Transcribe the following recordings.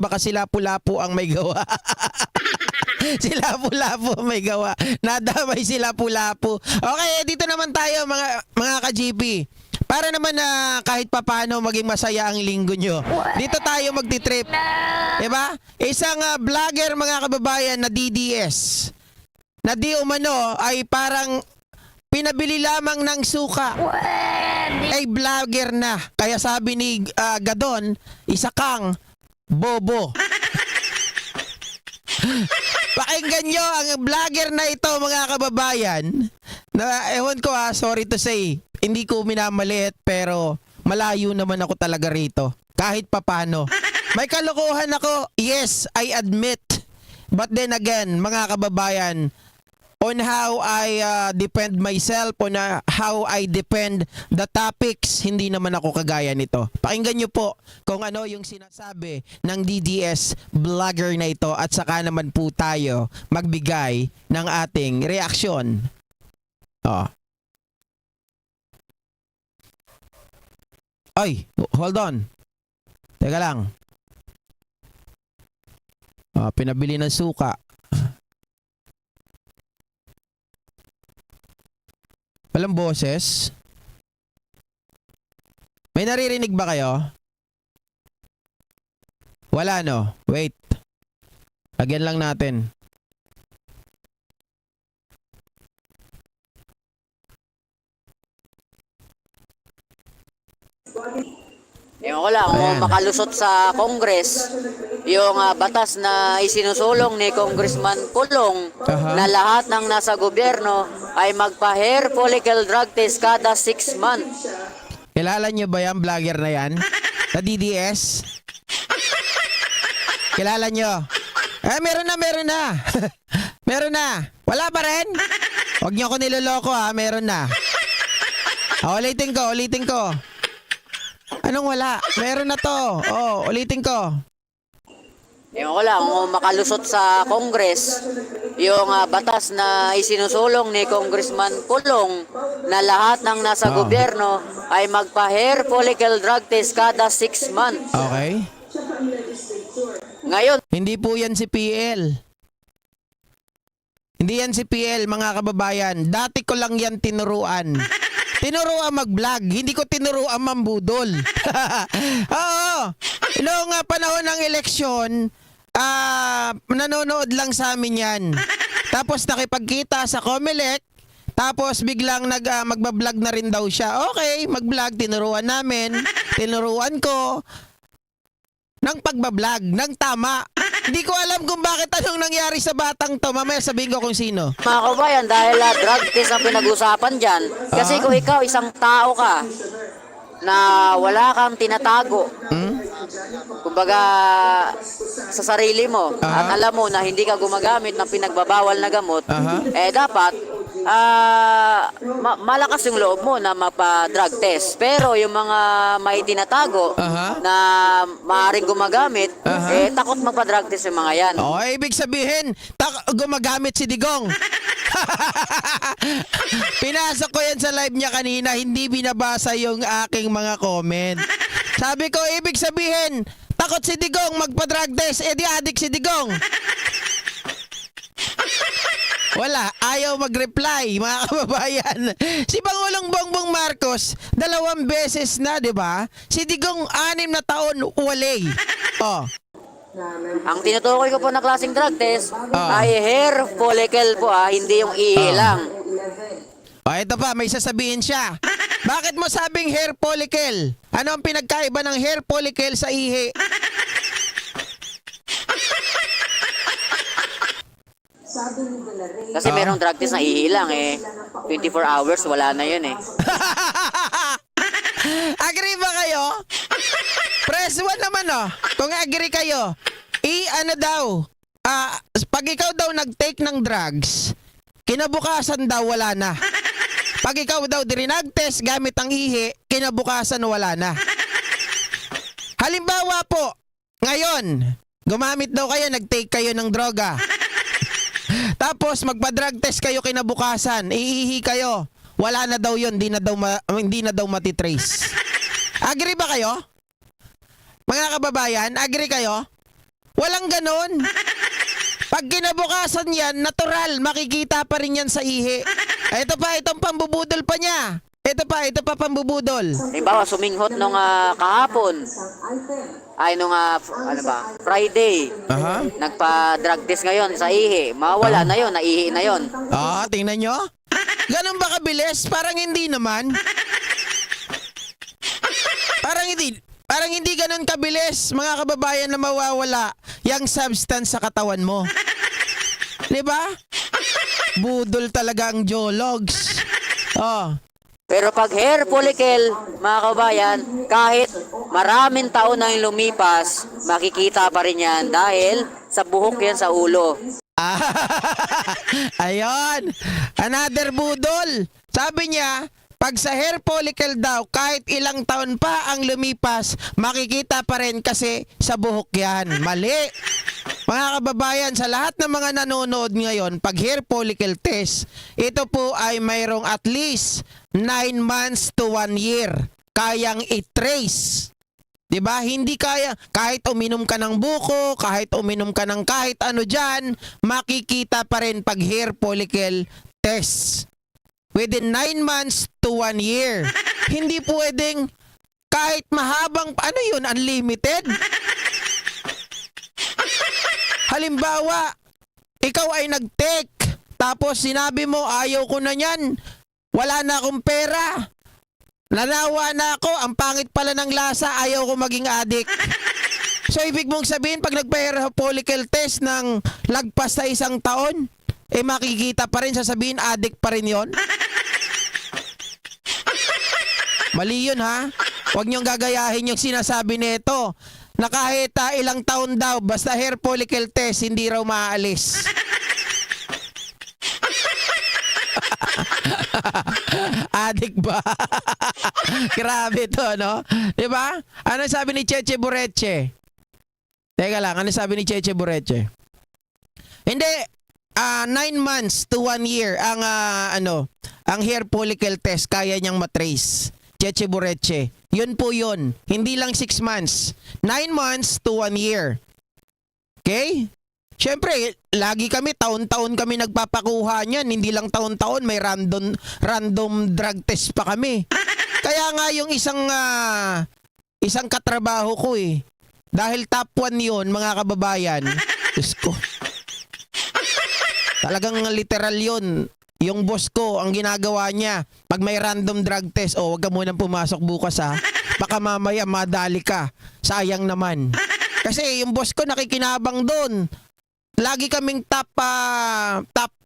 baka si Lapu-Lapu ang may gawa. Si Lapu-Lapu ang may gawa. Nadamay si Lapu-Lapu. Okay, dito naman tayo mga ka-GP. Para naman na kahit papano maging masaya ang linggo nyo. Dito tayo magti-trip. Diba? Isang vlogger mga kababayan na DDS. Na di umano ay parang pinabili lamang ng suka. Ay vlogger na. Kaya sabi ni Gadon, isa kang bobo. Pakinggan nyo ang vlogger na ito mga kababayan. Na ewan ko sorry to say, hindi ko minamaliit pero malayo naman ako talaga rito. Kahit papano. May kalokohan ako, yes, I admit. But then again, mga kababayan, on how I defend myself, on how I defend the topics, hindi naman ako kagaya nito. Pakinggan nyo po kung ano yung sinasabi ng DDS vlogger na ito at saka naman po tayo magbigay ng ating reaksyon. Ay, hold on. Teka lang. Pinabili ng suka. Walang boses? May naririnig ba kayo? Wala no? Wait. Lagyan lang natin. Ewan ko lang kung makalusot sa Congress yung batas na isinusulong ni Congressman Pulong na lahat ng nasa gobyerno ay magpa-hair follicle drug test kada 6 months. Kilala nyo ba yan, vlogger na yan? Sa DDS? Kilala nyo? Meron na. Meron na. Wala pa rin? Huwag nyo ako niloloko meron na. Ulitin ko. Anong wala? Meron na to. Ulitin ko. Ewan ko lang kung makalusot sa Congress yung batas na isinusulong ni Congressman Pulong na lahat ng nasa gobyerno ay magpa-hair follicle drug test kada 6 months. Okay. Ngayon, Hindi po yan si PL. Hindi yan si PL, mga kababayan. Dati ko lang yan tinuruan. Tinuruan mag-vlog. Hindi ko tinuruan mambudol. Oo. Noong panahon ng eleksyon, nanonood lang sa amin yan. Tapos nakipagkita sa Comelec. Tapos biglang magbablog na rin daw siya. Okay, mag-vlog. Tinuruan namin. Tinuruan ko. Ng pagbablog. Ng tama. Hindi ko alam kung bakit anong nangyari sa batang to. Mamaya sabihin ko kung sino. mga kabayan, dahil drug test ang pinag-usapan dyan, kasi kung ikaw isang tao ka na wala kang tinatago, kumbaga sa sarili mo, at alam mo na hindi ka gumagamit ng pinagbabawal na gamot, dapat malakas yung loob mo na mapa-drug test. Pero yung mga may tinatago na maaaring gumagamit, takot magpa-drug test yung mga yan. Ibig sabihin, gumagamit si Digong. Pinasok ko yan sa live niya kanina, hindi binabasa yung aking mga comment. Sabi ko, ibig sabihin, takot si Digong magpa-drug test, di adik si Digong. Wala, ayaw mag-reply, mga kababayan. Si Pangulong Bongbong Marcos, 2 beses na, di ba? Si Digong 6 na taon, walay. Ang tinutukoy ko po na klaseng drug test ay hair follicle po, hindi yung ihi lang. Ito pa, may sasabihin siya. Bakit mo sabing hair follicle? Ano ang pinagkaiba ng hair follicle sa ihi? Kasi merong drug test na ihi lang 24 hours, wala na yun Agree ba kayo? Press 1 naman Kung agree kayo, ano daw, pag ikaw daw nag-take ng drugs, kinabukasan daw wala na. Pag ikaw daw nag-test gamit ang ihi, kinabukasan wala na. Halimbawa po, ngayon, gumamit daw kayo, nag-take kayo ng droga. Tapos magpa-drug test kayo kinabukasan, ihihi kayo. Wala na daw 'yon, hindi na daw matitrace. Agree ba kayo? Mga kababayan, agree kayo? Walang ganon. Pag kinabukasan yan, natural, makikita pa rin yan sa ihi. Ito pa, itong pambubudol pa niya. Ito pa pambubudol. Halimbawa, suminghot nung kahapon. Ay, nung Friday. Aha. Nagpa-drug test ngayon sa ihi. Mawala na yon, naihi na yon. Tingnan nyo. Ganun ba kabilis? Parang hindi naman. Parang hindi ganun kabilis, mga kababayan, na mawawala yung substance sa katawan mo. 'Di ba? Budol talaga ang Jologs. Pero pag hair follicle, mga kabayan, kahit maraming taon na yung lumipas, makikita pa rin yan dahil sa buhok yan sa ulo. Ayun. Another budol. Sabi niya, pag sa hair follicle daw, kahit ilang taon pa ang lumipas, makikita pa rin kasi sa buhok yan. Mali. Mga kababayan, sa lahat ng mga nanonood ngayon, pag hair follicle test, ito po ay mayroong at least 9 months to 1 year. Kayang i-trace. 'Di ba? Hindi kaya, kahit uminom ka ng buko, kahit uminom ka ng kahit ano dyan, makikita pa rin pag hair follicle test. Within 9 months to 1 year. Hindi pwedeng kahit mahabang, ano yun, unlimited? Halimbawa, ikaw ay nag-take, tapos sinabi mo, ayaw ko na yan, wala na akong pera, nanawa na ako, ang pangit pala ng lasa, ayaw ko maging addict. So, ibig mong sabihin, pag nagpa-hair follicle test ng lagpas sa 1 taon, makikita pa rin, sasabihin, addict pa rin yon. Mali yun, ha? Huwag niyong gagayahin yung sinasabi nito na kahit ilang taon daw, basta hair follicle test, hindi raw maaalis. Adik ba? Grabe to, no? Diba? Ano sabi ni Cheche Bureche? Teka lang, ano sabi ni Cheche Bureche? Hindi, 9 months to 1 year ang ang hair follicle test kaya niyang matrace. Cheche Bureche. Yun po yun. Hindi lang 6 months. 9 months to 1 year. Okay? Siyempre, lagi kami, taon-taon kami nagpapakuha niyan. Hindi lang taon-taon, may random drug test pa kami. Kaya nga yung isang katrabaho ko dahil top 1 yun, mga kababayan. Diyos ko. Talagang literal yun. Yung boss ko, ang ginagawa niya, pag may random drug test, wag ka munang pumasok bukas ha. Baka mamaya madali ka. Sayang naman. Kasi yung boss ko nakikinabang doon. Lagi kaming top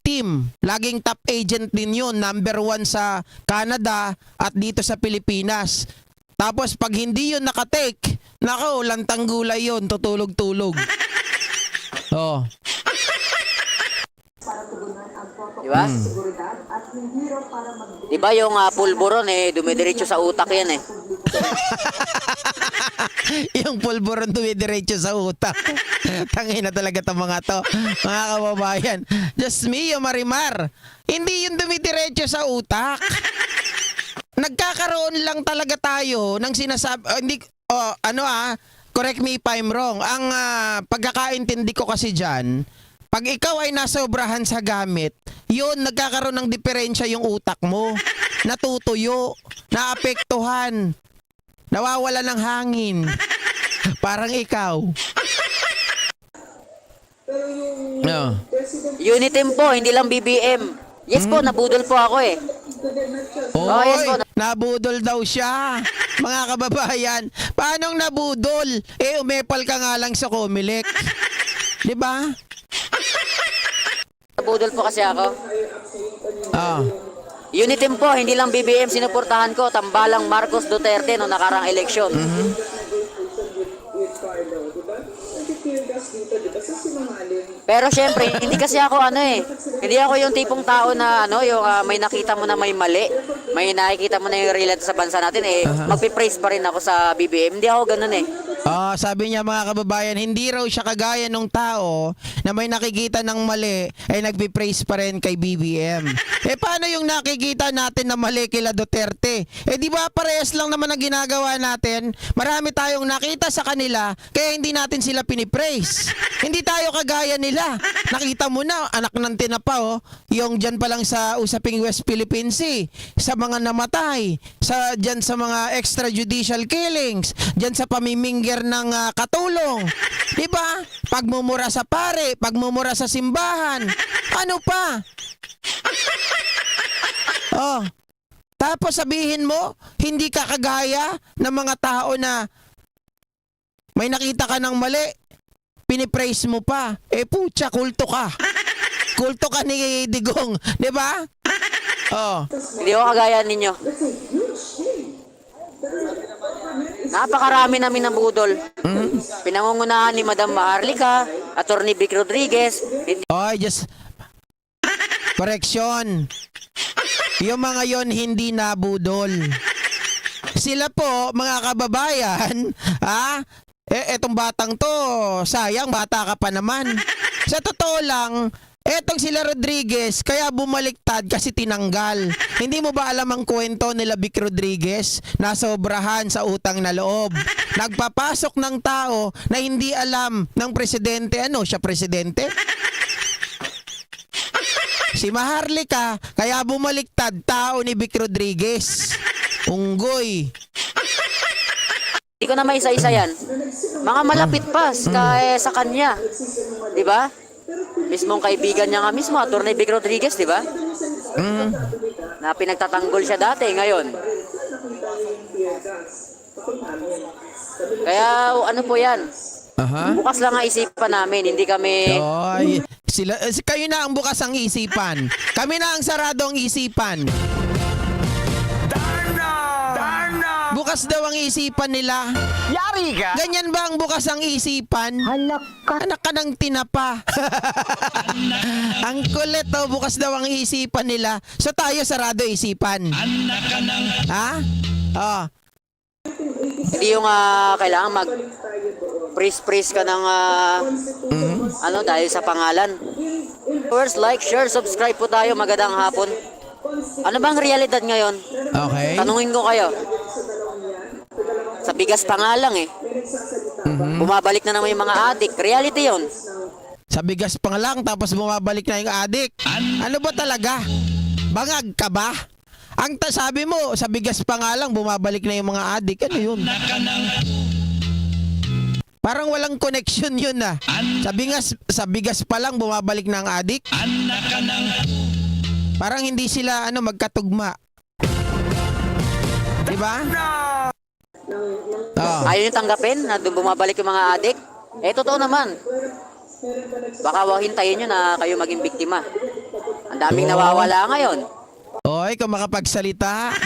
team. Laging top agent din yun. Number 1 sa Canada at dito sa Pilipinas. Tapos pag hindi yun nakatake, nako, lantang gulay yun. Tutulog-tulog. Diba? Diba yung pulburon dumidiretso sa utak yan Yung pulburon dumidiretso sa utak. Tangina talaga itong mga to. Mga kababayan. Just me, yung Marimar. Hindi yung dumidiretso sa utak. Nagkakaroon lang talaga tayo ng sinasabi. Correct me if I'm wrong. Ang pagkakaintindi ko kasi dyan, pag ikaw ay nasobrahan sa gamit, yun, nagkakaroon ng diferensya yung utak mo. Natutuyo, naapektuhan, nawawala ng hangin. Parang ikaw. Unitim po, hindi lang BBM. Yes po, nabudol po ako Oy, yes po. nabudol daw siya. Mga kababayan, paanong nabudol? Umepal ka nga lang sa Comelec. 'Di ba? Nabudol po kasi ako. Unitim po, hindi lang BBM sinuportahan ko, tambalang Marcos Duterte noong nakarang eleksyon. Pero syempre, hindi kasi ako hindi ako yung tipong tao na yung may nakita mo na may mali, may nakikita mo na yung reality sa bansa natin magpipraise pa rin ako sa BBM. Hindi ako ganun Sabi niya mga kababayan, hindi raw siya kagaya nung tao na may nakikita ng mali ay nagpipraise pa rin kay BBM. Paano yung nakikita natin na mali kila Duterte? Di ba parehas lang naman ang ginagawa natin? Marami tayong nakita sa kanila kaya hindi natin sila pinipraise. Hindi tayo kagaya nila. Nakita mo na, anak ng tinapa yung dyan pa lang sa usaping West Philippine Sea, sa mga namatay, dyan sa mga extrajudicial killings, dyan sa pamiminger ng katulong. Diba? Pagmumura sa pare, pagmumura sa simbahan. Ano pa? Tapos sabihin mo, hindi ka kagaya ng mga tao na may nakita ka ng mali, pinipraise mo pa. Putya, kulto ka. Kulto ka ni Digong, di ba? Hindi ako kagaya ninyo. Napakarami namin ng budol. Pinangungunahan ni Madam Maharlika, Attorney Vic Rodriguez. Just correction. Yung mga yon hindi nabudol. Sila po, mga kababayan, etong batang to, sayang, bata ka pa naman. Sa totoo lang, etong sila Rodriguez, kaya bumaliktad kasi tinanggal. Hindi mo ba alam ang kwento nila Vic Rodriguez? Nasobrahan sa utang na loob. Nagpapasok ng tao na hindi alam ng presidente. Ano, siya presidente? Si Maharlika, kaya bumaliktad, tao ni Vic Rodriguez. Unggoy. Hindi ko na maisa-isa yan. Mga malapit pa sa kanya. Di ba? Mismong kaibigan niya nga mismo, Attorney Vic Rodriguez, di ba? Na pinagtatanggol siya dati, ngayon. Kaya ano po yan? Bukas lang ang isipan namin, hindi kami... Kayo na ang bukas ang isipan. Kami na ang sarado ang isipan. Bukas daw ang isipan nila. Yari ka! Ganyan ba ang bukas ang isipan? Anak ka ng tinapa. Ang kulit bukas daw ang isipan nila. So tayo sarado isipan. Hindi yung kailangan mag-praise ka ng dahil sa pangalan. First, like, share, subscribe po tayo. Magandang hapon. Ano bang realidad ngayon? Okay. Tanungin ko kayo. Sa bigas pa nga lang bumabalik na naman yung mga adik. Reality yon. Sa bigas pa nga lang tapos bumabalik na yung adik. Ano ba talaga? Bangag ka ba? Sabi mo, sa bigas pa nga lang bumabalik na yung mga adik. Ano yun? Parang walang connection yun Sa bigas pa lang bumabalik na ang adik. Parang hindi sila magkatugma. Diba? Ayaw nyo tanggapin na doon bumabalik yung mga adik? Totoo naman. Baka hintayin nyo na kayo maging biktima. Ang daming nawawala ngayon. Oy, kung makapagsalita.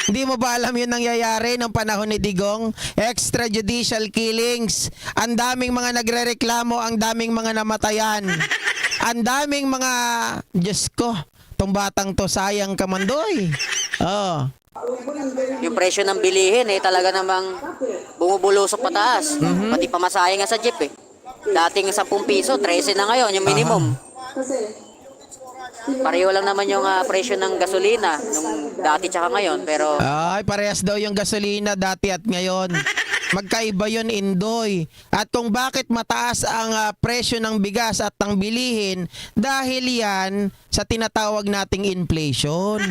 Hindi mo ba alam yun nangyayari ng panahon ni Digong? Extrajudicial killings. Ang daming mga nagrereklamo, ang daming mga namatayan. Ang daming mga... Diyos ko, tong batang to, sayang ka mandoy. Yung presyo ng bilihin talaga namang bumubulusok pataas. Pati pamasahe nga sa jeep Dating 10 piso, 13 na ngayon yung minimum. Pareho lang naman yung presyo ng gasolina nung dati tsaka ngayon, pero... parehas daw yung gasolina dati at ngayon. Magkaiba yun, Indoy. At kung bakit mataas ang presyo ng bigas at ng bilihin, dahil yan sa tinatawag nating inflation.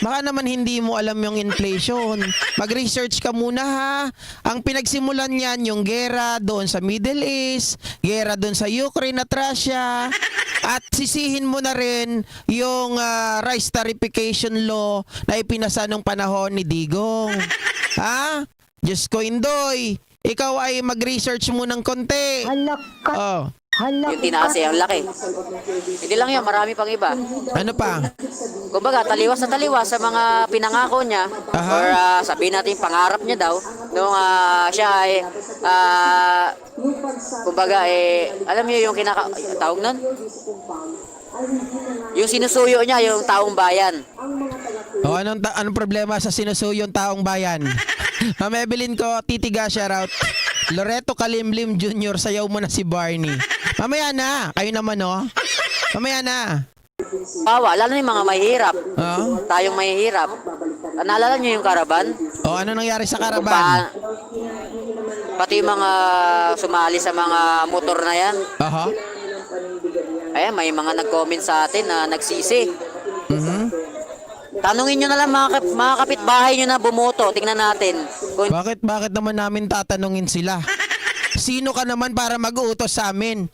Baka naman hindi mo alam yung inflation. Mag-research ka muna Ang pinagsimulan niyan yung gera doon sa Middle East, gera doon sa Ukraine at Russia. At sisihin mo na rin yung rice tarification law na ipinasa nung panahon ni Digong. Diyos ko, Indoy. Ikaw ay mag-research mo ng konti. Yung tinaas ang laki. Hindi lang yun, marami pang iba. Ano pa? Kumbaga, taliwas na taliwas sa mga pinangako niya or sabihin natin pangarap niya daw nung siya ay kumbaga alam niyo yung tawag nun? Yung sinusuyo niya, yung taong bayan. Anong problema sa sinusuyong taong bayan? Ma'am Evelyn ko, titiga, shoutout. Loreto Kalimlim Jr., sayaw mo na si Barney. Mamaya na. Kayo naman, oh. Mamaya na. Bawa, lalo na yung mga mahihirap. Oh. Tayong mahihirap. Naalala nyo yung karaban? Oh, ano nangyari sa Kung karaban? pati yung mga sumali sa mga motor na yan. Aha. Ayan, may mga nag-comment sa atin na nagsisi. Mhm. Tanungin nyo na lang mga kapitbahay nyo na bumoto. Tingnan natin. Kung Bakit naman namin tatanungin sila? Sino ka naman para mag-uutos sa amin?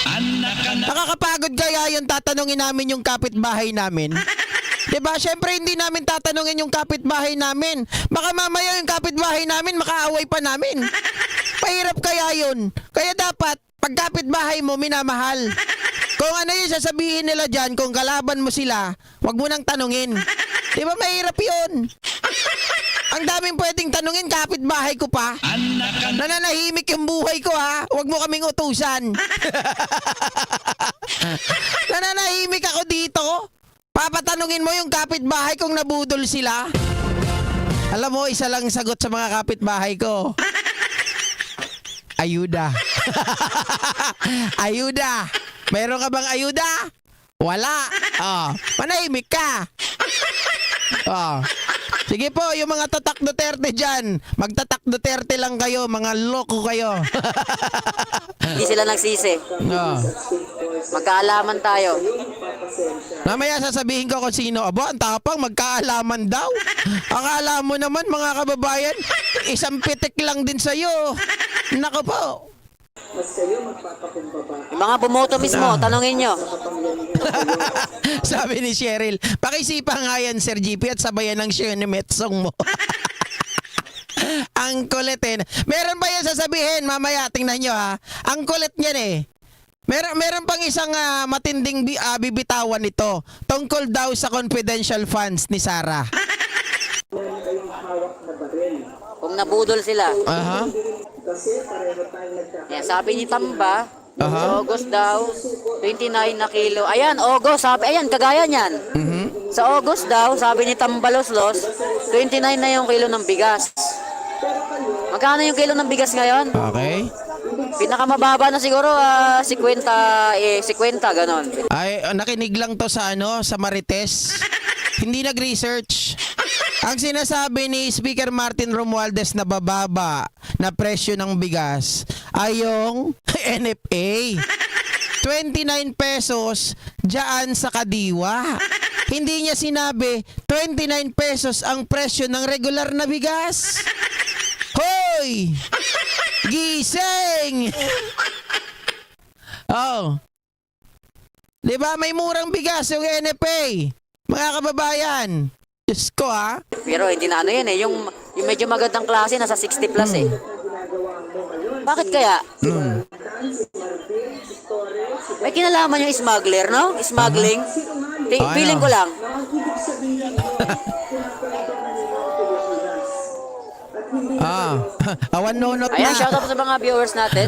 Nakakapagod kaya yung tatanungin namin yung kapitbahay namin? Diba? Siyempre hindi namin tatanungin yung kapitbahay namin. Baka mamaya yung kapitbahay namin makaaway pa namin. Pahirap kaya yun. Kaya dapat, pag kapitbahay mo, minamahal. Kung ano yung sasabihin nila dyan, kung kalaban mo sila, wag mo nang tanungin. Diba mahirap yun? Ang daming pwedeng tanungin, kapitbahay ko pa. Nananahimik yung buhay ko, ha? Huwag mo kaming utusan. Nananahimik ako dito. Papatanungin mo yung kapitbahay kung nabudol sila. Alam mo, isa lang sagot sa mga kapitbahay ko. Ayuda. Ayuda. Meron ka bang ayuda? Wala. Oh, manahimik ka. Oh. Sige po, yung mga tatak Duterte dyan, magtatak Duterte lang kayo, mga loko kayo. hindi sila nagsisi. Oh. Magkaalaman tayo. Mamaya sasabihin ko kung sino. Aba, ang tapang, magkaalaman daw. Akala mo naman, mga kababayan, isang pitik lang din sa'yo. Nako po. Yung mga bumoto mismo, tanungin nyo. Sabi ni Cheryl, pakisipa nga yan, Sir GP, at sabayan ng Shenemet song mo. Ang kulit eh. Meron ba yan sasabihin? Mamaya, tingnan nyo ha. Ang kulit niyan eh. Meron pang isang matinding bibitawan nito tungkol daw sa confidential funds ni Sarah. Kung nabudol sila. Aha. Yan, sabi ni Tamba, Aha. sa August daw, 29 na kilo. Ayan, August, sabi, ayan, kagaya niyan. Mhm. Sa August daw, sabi ni Tambaloslos, 29 na yung kilo ng bigas. Magkano yung kilo ng bigas ngayon? Okay. Pinakamababa na siguro, 50, ganon. Ay, nakinig lang to sa sa Marites. Hindi nag-research. Ang sinasabi ni Speaker Martin Romualdez na bababa na presyo ng bigas ay yung NFA. 29 pesos dyan sa Kadiwa. Hindi niya sinabi 29 pesos ang presyo ng regular na bigas. Hoy! Gising! Oh. 'Di ba may murang bigas yung NFA? Mga kababayan. Diyos ko ha. Pero hindi na ano yan eh, yung medyo magandang klase, nasa 60 plus eh. Bakit kaya? May kinalaman yung smuggler, no? Smuggling. Feeling ko lang. Awan nunot na. Ayan, shoutout sa mga viewers natin.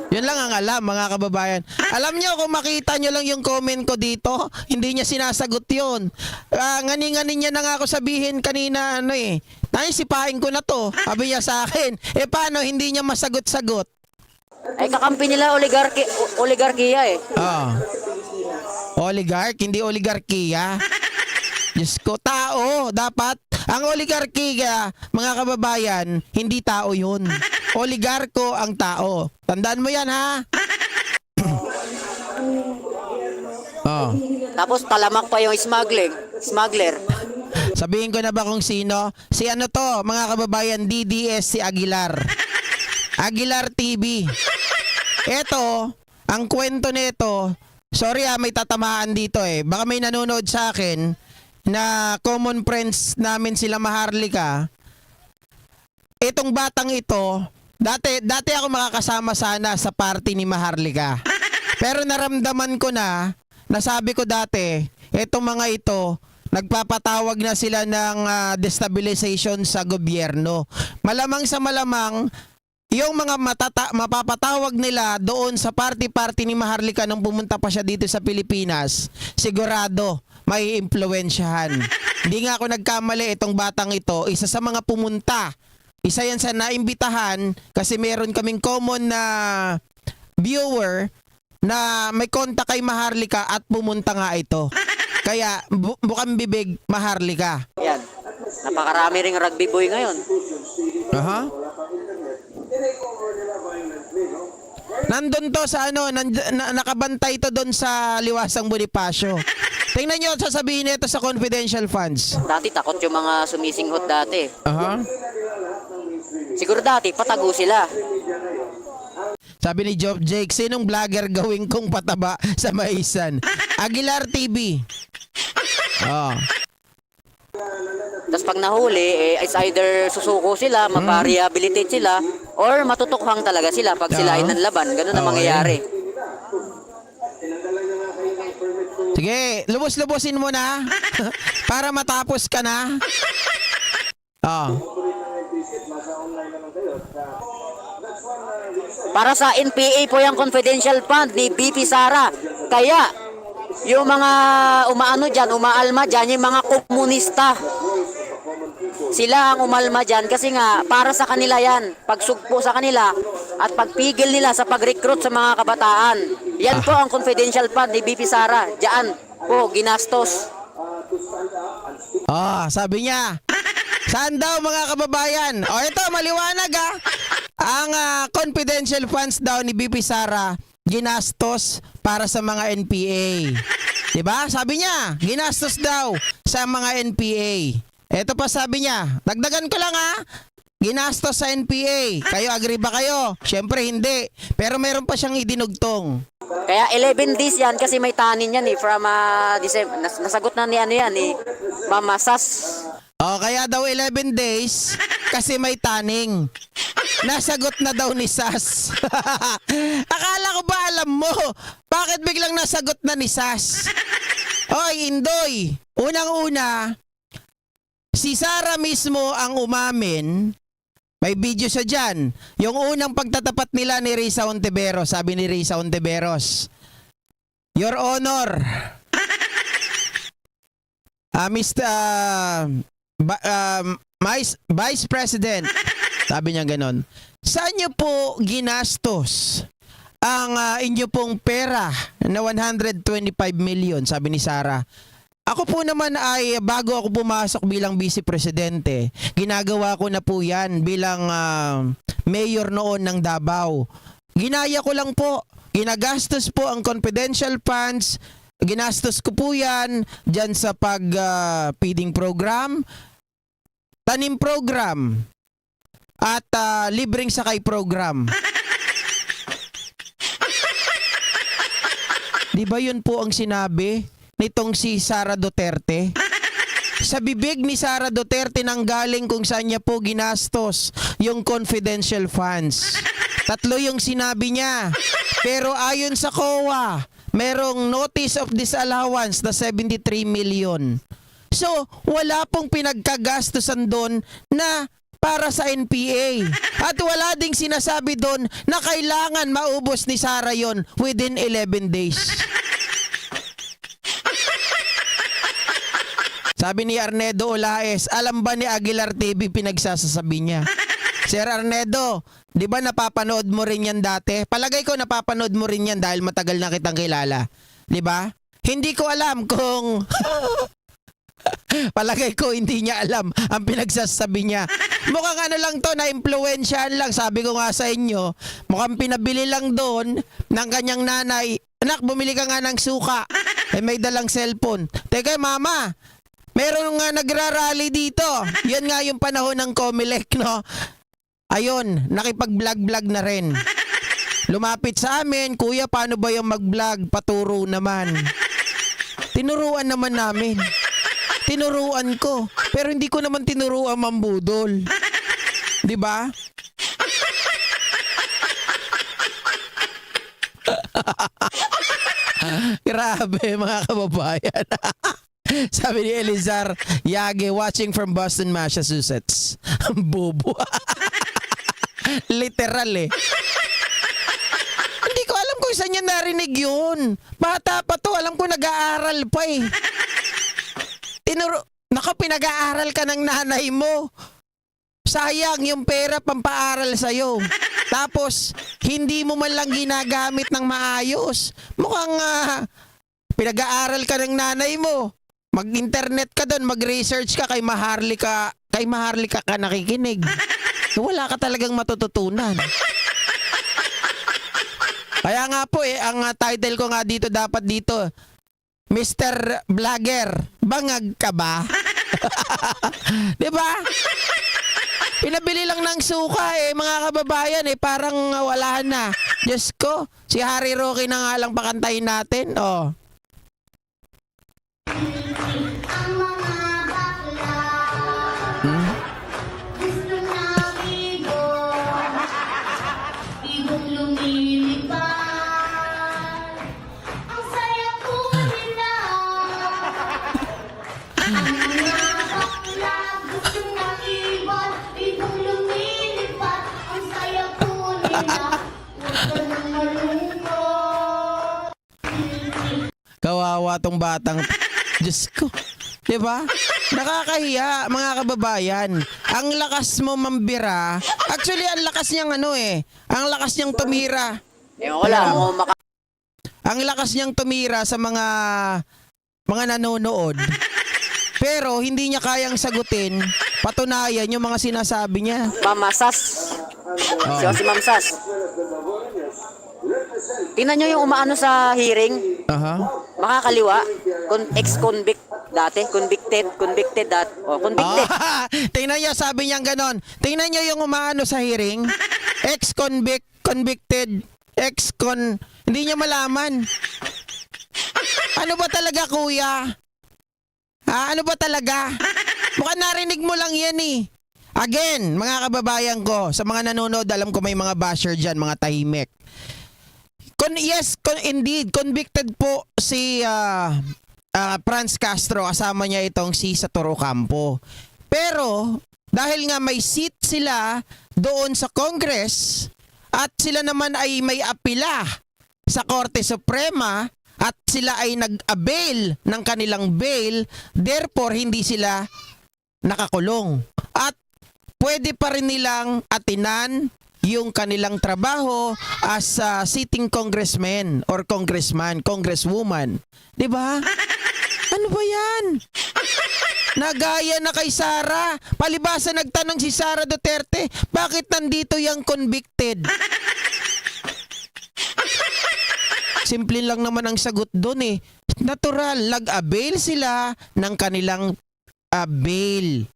Yun lang ang alam, mga kababayan. Alam nyo, kung makita nyo lang yung comment ko dito, hindi niya sinasagot yun. Ngani-ngani niya na nga ako sabihin kanina, sipain ko na to. Sabi niya sa akin, paano hindi niya masagot-sagot? Ay, kakampi nila oligarkiya eh. Oligarch, hindi oligarkiya. Diyos ko, tao, dapat. Ang oligarkiya, mga kababayan, hindi tao yun. Oligarko ang tao. Tandaan mo yan, ha? Tapos talamak pa yung smuggler. Sabihin ko na ba kung sino? Si ano to, mga kababayan, DDS si Aguilar. Aguilar TV. Eto, ang kwento nito, sorry may tatamaan dito eh. Baka may nanonood sa akin na common friends namin sila Maharlika. Itong batang ito, dati ako makakasama sana sa party ni Maharlika. Pero naramdaman ko na sabi ko dati, itong mga ito, nagpapatawag na sila ng destabilization sa gobyerno. Malamang sa malamang, yung mga mapapatawag nila doon sa party-party ni Maharlika nung pumunta pa siya dito sa Pilipinas, sigurado may impluwensyahan. Hindi nga ako nagkamali, itong batang ito, isa sa mga pumunta Isa yan sa naimbitahan kasi meron kaming common na viewer na may kontak kay Maharlika at pumunta nga ito. Kaya bukang bibig Maharlika. Yan. Napakarami ring rugby boy ngayon. Aha. Nandun to sa ano, nakabantay to doon sa Liwasang Bonifacio. Tingnan nyo, sasabihin nito sa confidential funds. Dati takot yung mga sumisinghot dati. Aha. Siguro dati, patago sila. Sabi ni Job Jake, sinong vlogger gawin kong pataba sa Maisan? Aguilar TV. Oh. Tapos pag nahuli, it's either susuko sila, maparehabilitate sila, or matutukhang talaga sila pag sila ay nanlaban. Ganun ang mangyayari. Sige, lubos-lubosin mo na para matapos ka na. Oh. Para sa NPA po yung confidential fund ni BP Sara. Kaya, yung mga umaalma dyan, yung mga komunista. Sila ang umalma dyan kasi nga, para sa kanila yan. Pagsugpo sa kanila at pagpigil nila sa pag-recruit sa mga kabataan. Yan po ang confidential fund ni BP Sara. Diyan po, ginastos. Sabi niya, saan daw mga kababayan? Ito, maliwanag Ang confidential funds daw ni BP Sara, ginastos para sa mga NPA. Diba? Sabi niya, ginastos daw sa mga NPA. Ito pa sabi niya, dagdagan ko lang ginastos sa NPA. Kayo, agree ba kayo? Siyempre hindi. Pero meron pa siyang idinugtong. Kaya 11 days yan kasi may tanin yan from December. Nasagot na ni Mama Sas. Kaya daw 11 days kasi may taning. Nasagot na daw ni Sas. Akala ko ba alam mo? Bakit biglang nasagot na ni Sas? Oy, Indoy. Unang-una, si Sara mismo ang umamin. May video siya dyan. Yung unang pagtatapat nila ni Risa Ontiveros. Sabi ni Risa Ontiveros, Your Honor, Vice President, sabi niya ganon, saan niyo po ginastos ang inyo pong pera na 125 million, sabi ni Sara. Ako po naman ay bago ako pumasok bilang vice presidente, ginagawa ko na po yan bilang mayor noon ng Davao. Ginaya ko lang po, ginagastos po ang confidential funds, ginastos ko po yan dyan sa feeding program, tanim program, at libreng sakay program. Di ba yun po ang sinabi nitong si Sara Duterte? Sa bibig ni Sara Duterte nanggaling kung saan niya po ginastos yung confidential funds. 3 yung sinabi niya. Pero ayon sa COA, merong notice of disallowance na 73 million. So, wala pong pinagkagastusan doon na para sa NPA. At wala ding sinasabi doon na kailangan maubos ni Sara yon within 11 days. Sabi ni Arnedo Olaes, alam ba ni Aguilar TV pinagsasasabi niya? Sir Arnedo, di ba napapanood mo rin yan dati? Palagay ko napapanood mo rin yan dahil matagal na kitang kilala. Di ba? Hindi ko alam kung... Palagay ko hindi niya alam ang pinagsasabi niya. Mukhang ano lang to, na-impluensyahan lang. Sabi ko nga sa inyo, mukhang pinabili lang doon ng kanyang nanay. Anak, bumili ka nga ng suka. May dalang cellphone. Teka mama, meron nga nagrarally dito. Yan nga yung panahon ng Comelec, no? Ayun, nakipag-vlog-vlog na rin. Lumapit sa amin, kuya, paano ba yung mag-vlog? Paturo naman. Tinuruan naman namin. Tinuruan ko. Pero hindi ko naman tinuruan mambudol. Di ba? Grabe mga kababayan. Sabi ni Elizar Yage, watching from Boston, Massachusetts. Bobo. Literal Hindi ko alam kung saan niya narinig yun. Bata pa to, alam ko nag-aaral pa eh. Naka, pinag-aaral ka ng nanay mo. Sayang yung pera pampaaral sa'yo. Tapos, hindi mo man lang ginagamit ng maayos. Mukhang pinag-aaral ka ng nanay mo. Mag-internet ka doon, mag-research ka kay Maharlika ka nakikinig. Wala ka talagang matututunan. Kaya nga po ang title ko nga dito dapat dito, Mr. Vlogger, bangag ka ba? 'Di ba? Pinabili lang ng suka mga kababayan parang wala na. Diyos ko, si Harry Roque na nga lang pakantayin natin. Oh. Ang mga bakla gusto na ibong lumilipad. Ang saya ko nila. Ang mga bakla gusto na ibong lumilipad. Ang saya ko nila. Huwag ka nang malungkot. Kawawa tong batang. Diyos ko. Diba? Nakakahiya, mga kababayan. Ang lakas mo mambira. Actually, ang lakas niyang ang lakas niyang tumira. Ewan ko lang kung Ang lakas niyang tumira sa mga nanonood. Pero hindi niya kayang sagutin, patunayan yung mga sinasabi niya. Mamasas. Oh. Si Ma'am Sas. Tingnan nyo yung umaano sa hearing. Aha. Makakaliwa. Ex-convict dati. Convicted dati. O, convicted. Tingnan niyo, sabi niya ganon. Tingnan niyo yung umaano sa hearing. Ex-convict, convicted, hindi niya malaman. Ano ba talaga, kuya? Ano ba talaga? Mukhang narinig mo lang yan Again, mga kababayan ko, sa mga nanonood, alam ko may mga basher dyan, mga tahimik. Indeed, convicted po si Franz Castro, kasama niya itong si Satoru Campo. Pero, dahil nga may seat sila doon sa Congress, at sila naman ay may apila sa Korte Suprema, at sila ay nag-avail ng kanilang bail, therefore hindi sila nakakulong. At pwede pa rin nilang atinan yung kanilang trabaho as sitting congressman or congresswoman. 'Di ba? Ano ba 'yan? Nagaya na kay Sara. Palibasa nagtanong si Sara Duterte, bakit nandito yung convicted? Simple lang naman ang sagot doon Natural, nag-avail sila ng kanilang bail.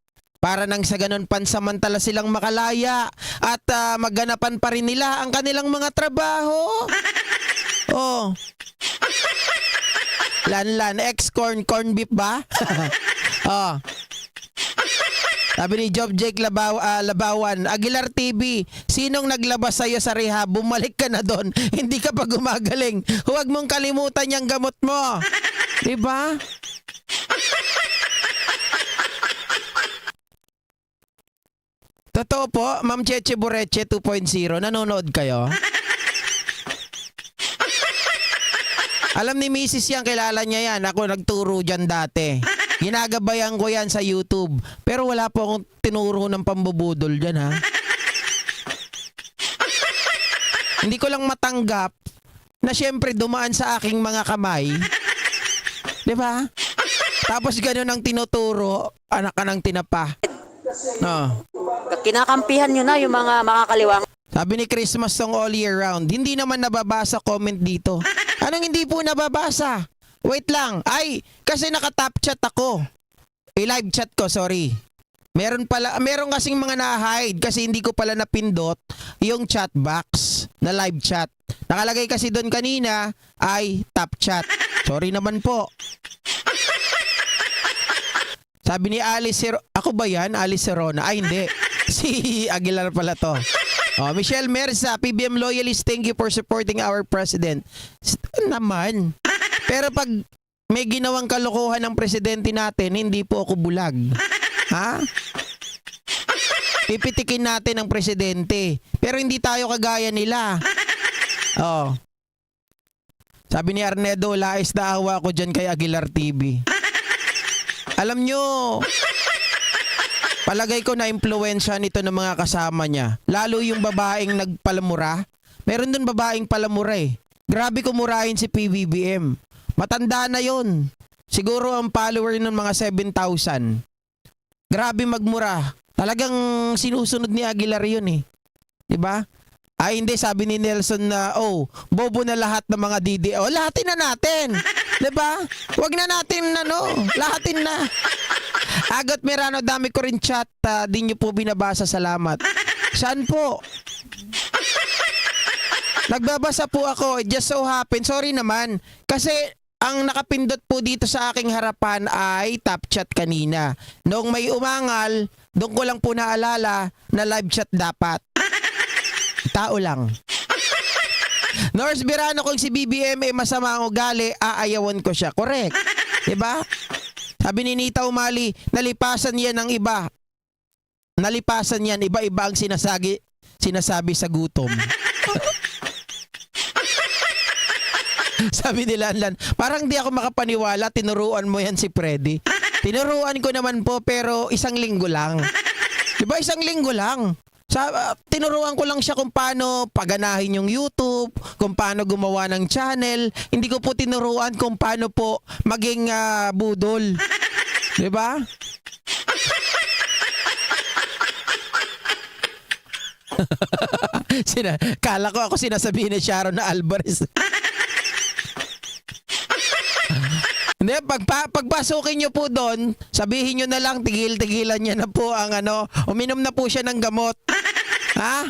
Para nang sa ganun pansamantala silang makalaya at magganapan pa rin nila ang kanilang mga trabaho. Oh. Lan, ex-corn beef ba? Oh. Sabi ni Job Jake Labawan, Aguilar TV, sinong naglabas sa'yo sa rehab? Bumalik ka na doon. Hindi ka pa gumagaling. Huwag mong kalimutan yung gamot mo. Diba? Totoo po, Ma'am Cheche Boreche 2.0, nanonood kayo? Alam ni Mrs. yan, kilala niya yan. Ako nagturo dyan dati. Ginagabayan ko yan sa YouTube. Pero wala po akong tinuro ng pambubudol dyan, ha? Hindi ko lang matanggap na syempre dumaan sa aking mga kamay. Di ba? Tapos ganun ang tinuturo, anak ka ng tinapa. No. Kinakampihan nyo na yung mga makakaliwang. Sabi ni Christmas song all year round, hindi naman nababasa comment dito. Anong hindi po nababasa? Wait lang. Ay, kasi naka-top chat ako. Live chat ko, sorry. Meron kasing mga na-hide kasi hindi ko pala napindot yung chat box na live chat. Nakalagay kasi doon kanina ay top chat. Sorry naman po. Sabi ni Alice, ako ba yan? Alice Serona? Ay, hindi. Si Aguilar pala to. Oh, Michelle Merza, PBM loyalist, thank you for supporting our president. Naman. Pero pag may ginawang kalokohan ng presidente natin, hindi po ako bulag. Ha? Pipitikin natin ang presidente. Pero hindi tayo kagaya nila. Oh. Sabi ni Arnedo, lais na awa ko dyan kay Aguilar TV. Alam nyo, Palagay ko na impluwensya nito ng mga kasama niya. Lalo yung babaeng nagpalamura. Meron dun babaeng palamura eh. Grabe kumurahin si PBBM. Matanda na yon. Siguro ang follower ng mga 7,000. Grabe magmura. Talagang sinusunod ni Aguilar yun eh. Diba? Ay hindi, sabi ni Nelson na, oh, bobo na lahat ng mga DDO. Lahatin na natin. Diba? Huwag na natin, lahatin na. Agot Merano, dami ko rin chat. Di nyo po binabasa, salamat. Saan po? Nagbabasa po ako. It just so happen. Sorry naman. Kasi ang nakapindot po dito sa aking harapan ay top chat kanina. Noong may umangal, doon ko lang po naalala na live chat dapat. Tao lang. Norris Birano, kung si BBM ay masama ang ugali, aayawan ko siya. Correct. Diba? Sabi ni Nita Umali, nalipasan yan ng iba. Nalipasan yan, iba-iba ang sinasabi sa gutom. Sabi ni Lanlan, parang di ako makapaniwala, tinuruan mo yan si Freddy. Tinuruan ko naman po, pero isang linggo lang. Diba, isang linggo lang. Tinuruan ko lang siya kung paano paganahin yung YouTube, kung paano gumawa ng channel. Hindi ko po tinuruan kung paano po maging budol. Diba? Kala ko ako sinasabihin ni Sharon na Alvarez. Hindi, pagpasukin nyo po doon, sabihin nyo na lang, tigil-tigilan niya na po ang uminom na po siya ng gamot. Ha?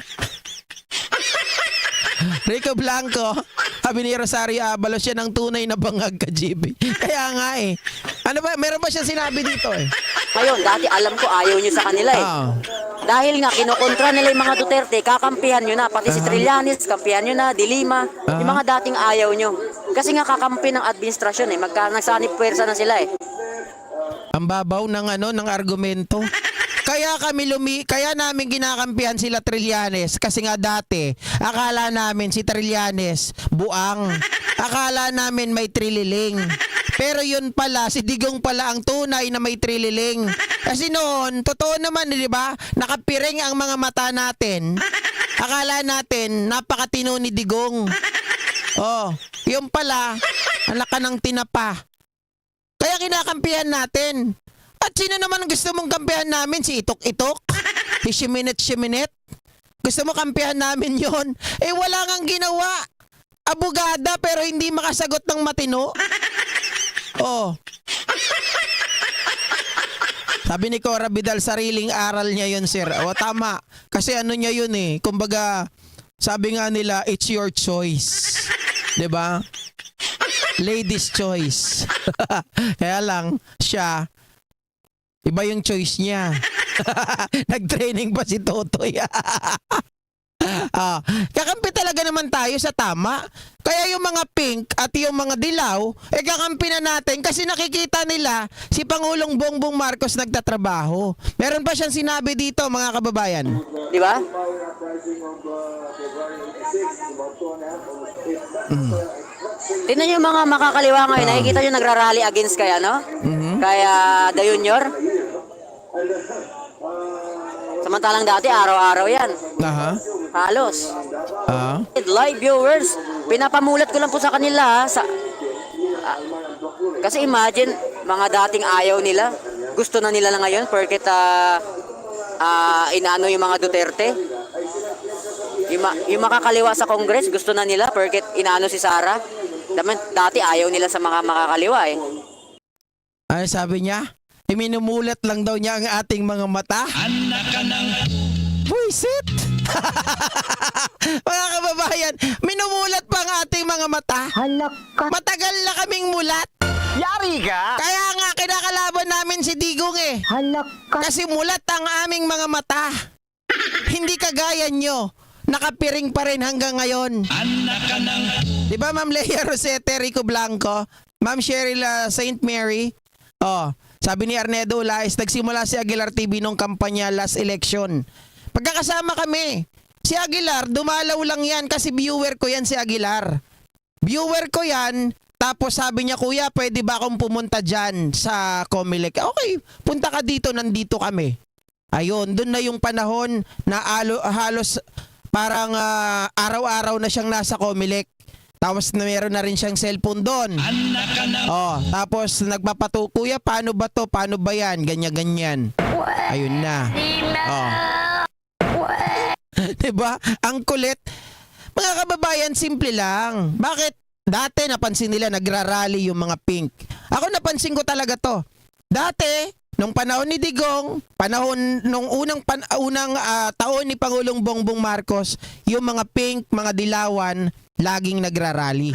Rico Blanco, sabi ni Rosario Abalos, siya ng tunay na bangag ka, GB. Kaya nga eh. Ano ba, meron ba siya sinabi dito eh? Ngayon, dati alam ko ayaw nyo sa kanila eh. Dahil nga kinukontra nila yung mga Duterte, kakampihan nyo na. Pati si Trillanes, kampihan nyo na, Dilima. Yung mga dating ayaw nyo. Kasi nga kakampi ng administrasyon eh. Nagsanip puwersa na sila eh. Ang babaw ng argumento. Kaya namin ginakampihan sila Trillanes kasi nga dati akala namin si Trillanes buang. Akala namin may trililing. Pero yun pala, si Digong pala ang tunay na may trililing. Kasi noon, totoo naman, di ba? Nakapiring ang mga mata natin. Akala natin, napakatino ni Digong. Oh, yun pala, anak ka ng tinapa. Kaya kinakampihan natin. At sino naman gusto mong kampihan namin? Si Itok-Itok? Si Shiminet-Shiminet? Gusto mo kampihan namin yon? Eh wala ngang ginawa. Abogada pero hindi makasagot ng matino. Oh. Sabi ni Cora Vidal, sariling aral niya yun, sir. O tama. Kasi niya yun eh. Kumbaga, sabi nga nila, it's your choice. 'Di ba? Ladies' choice. Kaya lang, siya, iba yung choice niya. Nag-training pa si Totoy. Kakampi talaga naman tayo sa tama. Kaya yung mga pink at yung mga dilaw, kakampi na natin kasi nakikita nila si Pangulong Bongbong Marcos nagtatrabaho. Meron pa siyang sinabi dito, mga kababayan. Di ba? Tingnan nyo yung mga makakaliwa ngayon. Nakikita nyo nagrarally against kaya, no? Kaya The Junior. Samantalang dati, araw-araw yan. Aha. Halos. Live viewers, pinapamulat ko lang po sa kanila. Kasi imagine, mga dating ayaw nila, gusto na nila na ngayon, porket inaano yung mga Duterte. Yung makakaliwa sa Congress, gusto na nila, porket inaano si Sara. Dati ayaw nila sa mga makakaliwa eh. Ay, sabi niya, minumulat lang daw niya ang ating mga mata. Anak ka ng buisit. Mga kababayan, minumulat pa ang ating mga mata. Halaka. Matagal na kaming mulat. Yari ka? Kaya nga kinakalaban namin si Digong eh. Halaka. Kasi mulat ang aming mga mata. Hindi kagaya nyo. Nakapiring pa rin hanggang ngayon. Anak ka ng... Diba Ma'am Leia Rosete, Rico Blanco, Ma'am Cheryl St. Mary? Oh, sabi ni Arnedo Ulais, nagsimula si Aguilar TV nung kampanya last election. Pagkakasama kami, si Aguilar, dumalaw lang yan kasi viewer ko yan si Aguilar. Viewer ko yan, tapos sabi niya, kuya, pwede ba akong pumunta dyan sa Comelec? Okay, punta ka dito, nandito kami. Ayun, doon na yung panahon na halos parang araw-araw na siyang nasa Comelec. Tapos na meron na rin siyang cellphone doon. Oh, tapos nagpapato, kuya, paano ba to? Paano ba yan? Ganyan-ganyan. Ayun na. Oh. Diba? Ang kulit. Mga kababayan, simple lang. Bakit? Dati napansin nila nagrarally yung mga pink. Ako napansin ko talaga to. Dati, nung panahon ni Digong, panahon nung unang taon ni Pangulong Bongbong Marcos, yung mga pink, mga dilawan, laging nagrarally.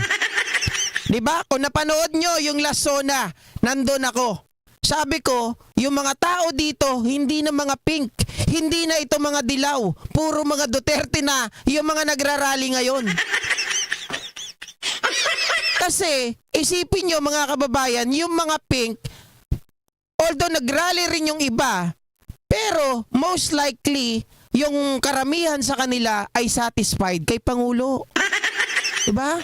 'Di ba? Kung napanood nyo yung Last Zona, nandun ako. Sabi ko, yung mga tao dito, hindi na mga pink, hindi na ito mga dilaw, puro mga Duterte na yung mga nagrarally ngayon. Kasi, isipin nyo mga kababayan, yung mga pink, although nagrally rin yung iba, pero most likely, yung karamihan sa kanila ay satisfied kay Pangulo. Diba?